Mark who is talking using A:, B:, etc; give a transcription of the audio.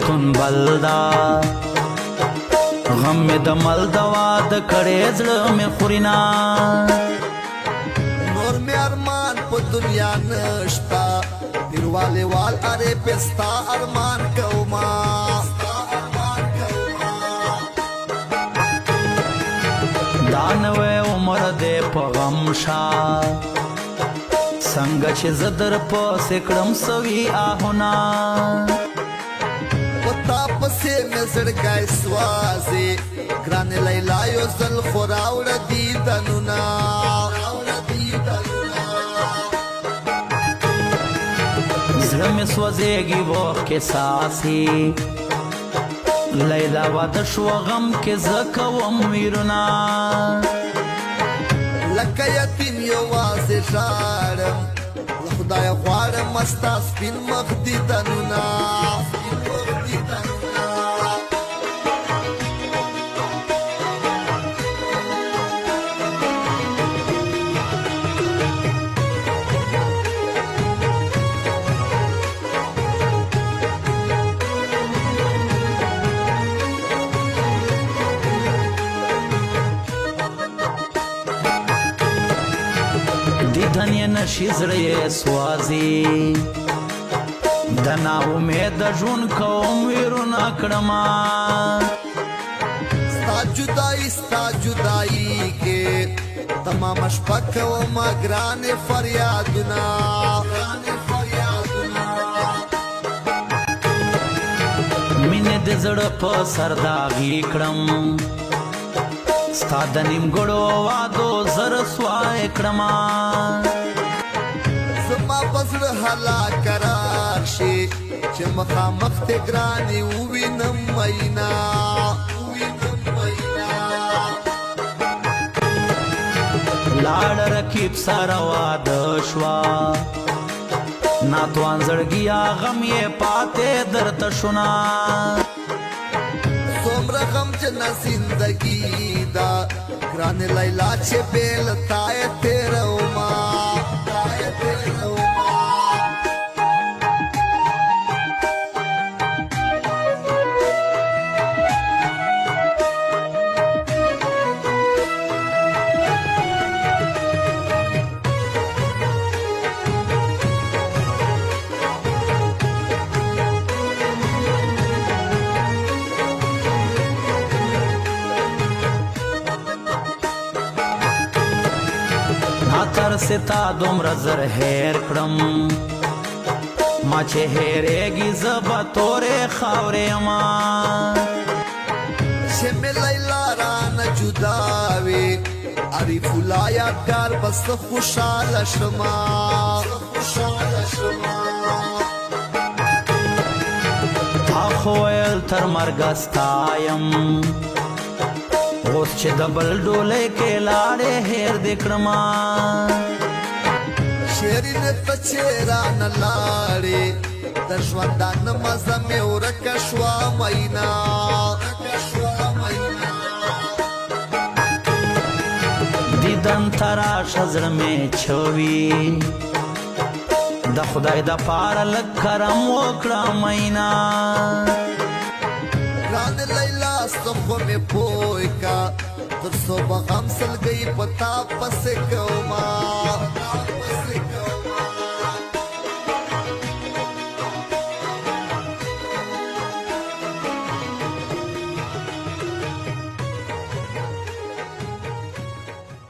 A: بیلتون بلدا غم می د مل دوا د کړې زړه می خورینا
B: نور می ارمان په دنیا نشتا دیرواله وال اره پستا ارمان کوما
A: دانوې عمر دې په غم شا څنګه چې زدر په سکړم سوي آهونا
B: پتا پسې مزړ گای سوازي ګران لیلا یو زل خوراوړ دی دنونا
A: زړه مې سوځېږي وخت کې ساسي لیلا واده شو غم کې زه کوم ویرونه
B: لکه یتیم یوازې ژاړم له خدایه غواړم ستا سپین مخ دیدنونه
A: دیدن یې نشي زړه یې سوازي د نا امید ژوند کوم ویرونه کړما
B: ستا جدائی کې تمام شپه کومه ګرانې فریادونه
A: مینې د زړه په سر داغي کړم ستا د نیمګړو وعدو زر سوای کړما
B: زما په زړه حالا قرار شي چې مخامخ ته ګرانې ووینم مینا
A: لاړ رکیب سره واده شوا ناتوان زړګیا غم یې پاتې درته شونا
B: څومره غمجنه زندګي ده ګرانې لیلا چې بېل تا یې تېرومه
A: تر ستا دومره زر هیر کړم ما چې هیرېږي زه به تورې خاورې ما
B: چې مې لیلا رانه جدا وي عریف الله یادګار بس خوشحاله شمه
A: تا خو ویل تر مرګه ستایم اوس چې د بل ډولۍ کې لاړې هیر دې کړما
B: شیرین ته چې رانه لاړې د ژوندانه مزه مې ورکه شوه مینا
A: دیدن ته راشه زړه مې چوي د خدای د پاره لږ کرم وکړه مینا
B: ګرانې لیلا څخه مې پوی کا تر څو به غم سلګۍ په تا پسې کومه